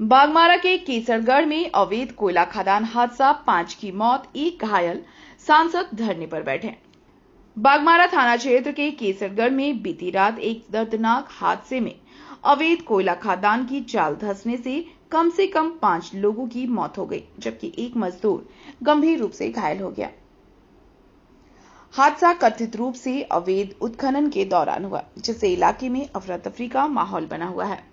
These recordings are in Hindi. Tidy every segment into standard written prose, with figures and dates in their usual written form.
बागमारा के केसरगढ़ में अवैध कोयला खदान हादसा, 5 की मौत, 1 घायल, सांसद धरने पर बैठे। बागमारा थाना क्षेत्र के केसरगढ़ में बीती रात एक दर्दनाक हादसे में अवैध कोयला खदान की चाल धंसने से कम 5 लोगों की मौत हो गई, जबकि एक मजदूर गंभीर रूप से घायल हो गया। हादसा कथित रूप से अवैध उत्खनन के दौरान हुआ, जिससे इलाके में अफरा तफरी का माहौल बना हुआ है।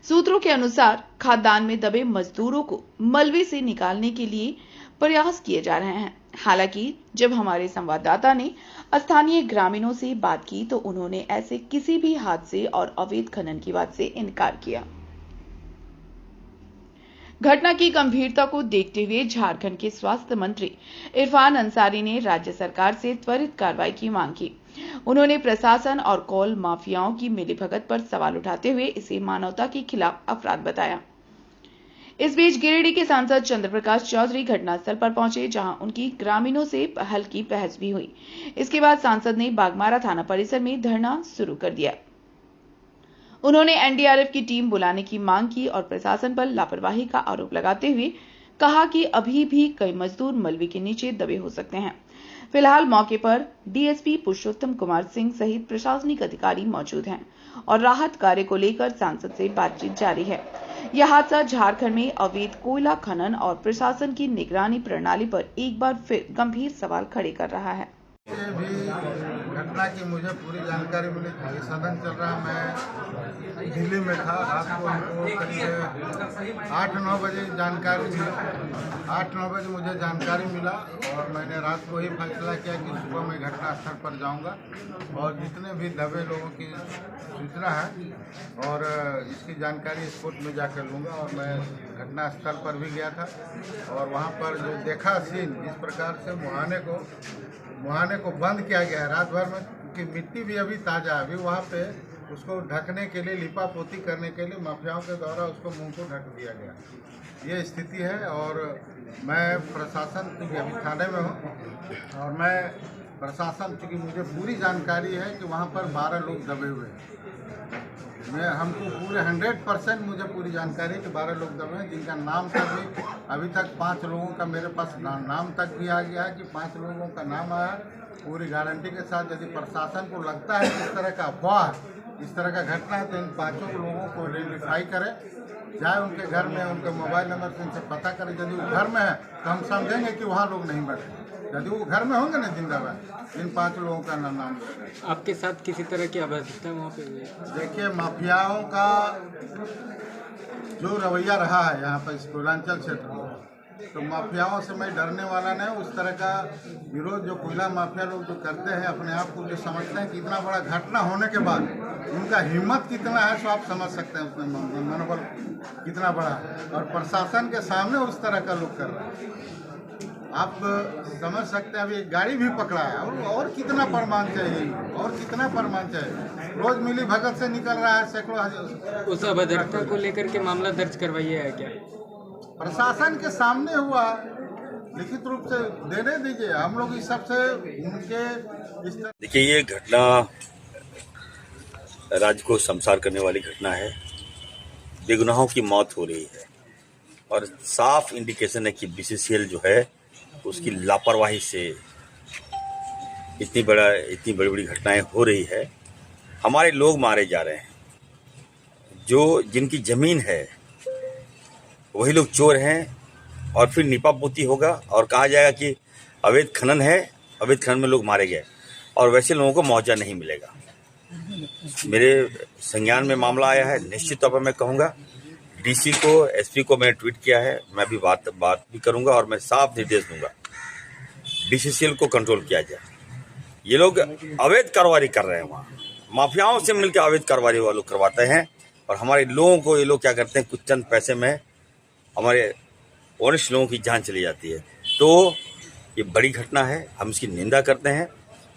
सूत्रों के अनुसार खदान में दबे मजदूरों को मलबे से निकालने के लिए प्रयास किए जा रहे हैं। हालांकि जब हमारे संवाददाता ने स्थानीय ग्रामीणों से बात की तो उन्होंने ऐसे किसी भी हादसे और अवैध खनन की बात से इनकार किया। घटना की गंभीरता को देखते हुए झारखंड के स्वास्थ्य मंत्री इरफान अंसारी ने राज्य सरकार से त्वरित कार्रवाई की मांग की। उन्होंने प्रशासन और कोल माफियाओं की मिलीभगत पर सवाल उठाते हुए इसे मानवता के खिलाफ अपराध बताया। इस बीच गिरिडीह के सांसद चंद्र प्रकाश चौधरी घटनास्थल पर पहुंचे, जहां उनकी ग्रामीणों से हल्की बहस भी हुई। इसके बाद सांसद ने बागमारा थाना परिसर में धरना शुरू कर दिया। उन्होंने एनडीआरएफ की टीम बुलाने की मांग की और प्रशासन पर लापरवाही का आरोप लगाते हुए कहा कि अभी भी कई मजदूर मलबे के नीचे दबे हो सकते हैं। फिलहाल मौके पर डीएसपी पुरुषोत्तम कुमार सिंह सहित प्रशासनिक अधिकारी मौजूद हैं और राहत कार्य को लेकर सांसद से बातचीत जारी है। यह हादसा झारखंड में अवैध कोयला खनन और प्रशासन की निगरानी प्रणाली पर एक बार फिर गंभीर सवाल खड़े कर रहा है। घटना की मुझे पूरी जानकारी मिली थी। सदन चल रहा, मैं दिल्ली में था। रात को हमको करीब 8-9 बजे जानकारी मिली। 8-9 बजे मुझे जानकारी मिला और मैंने रात को ही फैसला किया कि सुबह मैं घटनास्थल पर जाऊंगा और जितने भी दबे लोगों की सूचना है और इसकी जानकारी स्पॉट में जाकर लूँगा। और मैं घटनास्थल पर भी गया था और वहाँ पर जो देखा सीन, जिस प्रकार से मुहाने को बंद किया गया है रात भर में, क्योंकि मिट्टी भी अभी ताज़ा है। अभी वहाँ पे उसको ढकने के लिए, लिपा पोती करने के लिए माफियाओं के द्वारा उसको मुंह को ढक दिया गया। ये स्थिति है और मैं प्रशासन, क्योंकि अभी थाने में हूँ और मैं प्रशासन, क्योंकि मुझे पूरी जानकारी है कि वहाँ पर 12 लोग दबे हुए हैं। हमको पूरे 100% मुझे पूरी जानकारी है कि 12 लोग दबे हैं, जिनका नाम तक भी अभी तक 5 लोगों का मेरे पास नाम तक भी आ गया है कि 5 लोगों का नाम आया। पूरी गारंटी के साथ यदि प्रशासन को लगता है कि इस तरह का अफवाह, इस तरह का घटना है, तो इन 5 लोगों को आइडेंटिफाई करें, जाए उनके घर में, उनके मोबाइल नंबर से इनसे पता करें। यदि वो घर में है तो हम समझेंगे कि वहाँ लोग नहीं बैठे। यदि वो घर में होंगे ना जिंदा है, इन 5 लोगों का नाम। आपके साथ किसी तरह की अवैधता वहाँ पे हुई? देखिए, माफियाओं का जो रवैया रहा है यहाँ पर इस पूर्वांचल क्षेत्र में, तो माफियाओं से मैं डरने वाला नहीं। उस तरह का विरोध जो कोयला माफिया लोग जो करते हैं, अपने आप को जो समझते हैं कि इतना बड़ा घटना होने के बाद उनका हिम्मत कितना है, तो आप समझ सकते हैं उसमें मनोबल कितना बड़ा है। और प्रशासन के सामने उस तरह का लोग कर रहे हैं, आप समझ सकते हैं। अभी एक गाड़ी भी पकड़ा है और कितना प्रमाण चाहिए, और कितना प्रमाण चाहिए। रोज मिली भगत से निकल रहा है सैकड़ों। उस अभद्रता को लेकर के मामला दर्ज करवाइए है क्या? प्रशासन के सामने हुआ, लिखित रूप से देने दीजिए। हम लोग इस सबसे उनके इस तरह। देखिए, ये घटना राज्य को शर्मसार करने वाली घटना है। बेगुनाहों की मौत हो रही है और साफ इंडिकेशन है कि बीसीसीएल जो है उसकी लापरवाही से इतनी बड़ी बड़ी घटनाएं हो रही है। हमारे लोग मारे जा रहे हैं, जो जिनकी जमीन है वही लोग चोर हैं। और फिर निपापोती होगा और कहा जाएगा कि अवैध खनन है, अवैध खनन में लोग मारे गए, और वैसे लोगों को मुआवजा नहीं मिलेगा। मेरे संज्ञान में मामला आया है। निश्चित तौर पर मैं कहूँगा, डीसी को, एसपी को मैंने ट्वीट किया है, मैं भी बात भी करूंगा और मैं साफ निर्देश दूंगा बीसीसीएल को कंट्रोल किया जाए। ये लोग अवैध कारोबारी कर रहे हैं, वहाँ माफियाओं से मिलकर अवैध कारोबारी वो लोग करवाते हैं और हमारे लोगों को ये लोग क्या करते हैं, कुछ चंद पैसे में हमारे वरिष्ठ लोगों की जान चली जाती है। तो ये बड़ी घटना है, हम इसकी निंदा करते हैं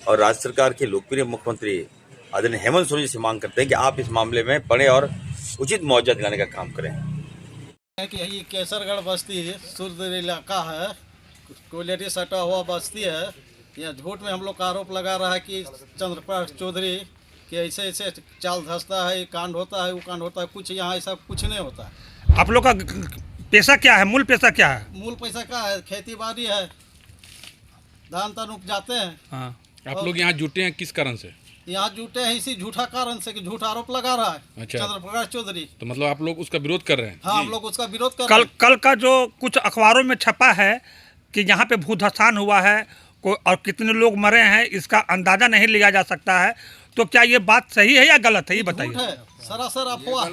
और राज्य सरकार के लोकप्रिय मुख्यमंत्री आदरणीय हेमंत सोरेन जी से मांग करते हैं कि आप इस मामले में पड़े और उचित मुआवजा दिलाने का काम करें। कि ये केसरगढ़ बस्ती सुरदर इलाका है, कोयलेटी सटा हुआ बस्ती है। यहाँ झूठ में हम लोग का आरोप लगा रहा है कि चंद्रप्रकाश चौधरी कि ऐसे चाल धंसता है, कांड होता है, वो कांड होता है। कुछ यहाँ ऐसा कुछ नहीं होता है। आप लोग का पेशा क्या है, मूल पेशा क्या है? मूल पैसा का है, खेती बाड़ी है, धान तान उपजाते हैं। हाँ। आप लोग यहाँ जुटे हैं किस कारण से? यहाँ जुटे हैं इसी झूठा कारण से कि झूठा आरोप लगा रहा है अच्छा। चंद्र प्रकाश चौधरी। तो मतलब आप लोग उसका विरोध कर रहे हैं? हाँ, हम लोग उसका विरोध कर रहे कल हैं। कल का जो कुछ अखबारों में छपा है कि यहाँ पे भूधसान हुआ है और कितने लोग मरे हैं इसका अंदाजा नहीं लिया जा सकता है, तो क्या ये बात सही है या गलत है, ये झूठ बताइए। है, सरासर अफवाह।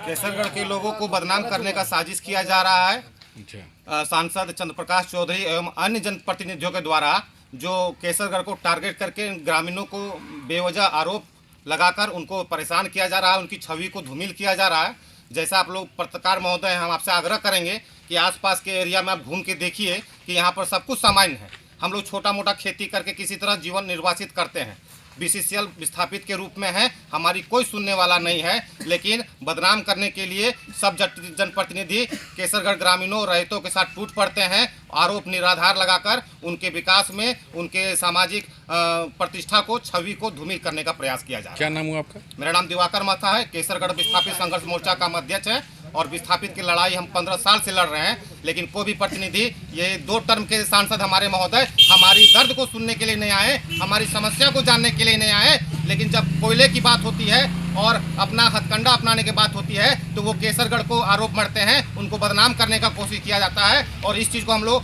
केसरगढ़ के लोगों को बदनाम करने का साजिश किया जा रहा है। अच्छा। सांसद चंद्र प्रकाश चौधरी एवं अन्य जनप्रतिनिधियों के द्वारा जो केसरगढ़ को टारगेट करके ग्रामीणों को बेवजह आरोप लगाकर उनको परेशान किया जा रहा है, उनकी छवि को धूमिल किया जा रहा है। जैसा आप लोग पत्रकार महोदय, हम आपसे आग्रह करेंगे कि आसपास के एरिया में आप घूम के देखिए कि यहाँ पर सब कुछ सामान्य है। हम लोग छोटा मोटा खेती करके किसी तरह जीवन निर्वासित करते हैं, बीसीसीएल विस्थापित के रूप में है, हमारी कोई सुनने वाला नहीं है। लेकिन बदनाम करने के लिए सब जनप्रतिनिधि केसरगढ़ ग्रामीणों रैयतों के साथ टूट पड़ते हैं, आरोप निराधार लगाकर उनके विकास में, उनके सामाजिक प्रतिष्ठा को, छवि को धूमिल करने का प्रयास किया जा रहा है। क्या नाम हुआ आपका? मेरा नाम दिवाकर महता है, केसरगढ़ विस्थापित संघर्ष मोर्चा का अध्यक्ष है और विस्थापित की लड़ाई हम 15 साल से लड़ रहे हैं। लेकिन कोई भी प्रतिनिधि, ये 2 टर्म के सांसद हमारे महोदय हमारी दर्द को सुनने के लिए नहीं आए, हमारी समस्या को जानने के लिए नहीं आए। लेकिन जब कोयले की बात होती है और अपना हथकंडा अपनाने की बात होती है तो वो केसरगढ़ को आरोप मढ़ते हैं, उनको बदनाम करने का कोशिश किया जाता है और इस चीज़ को हम लोग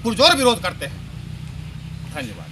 पुरजोर विरोध करते हैं। धन्यवाद।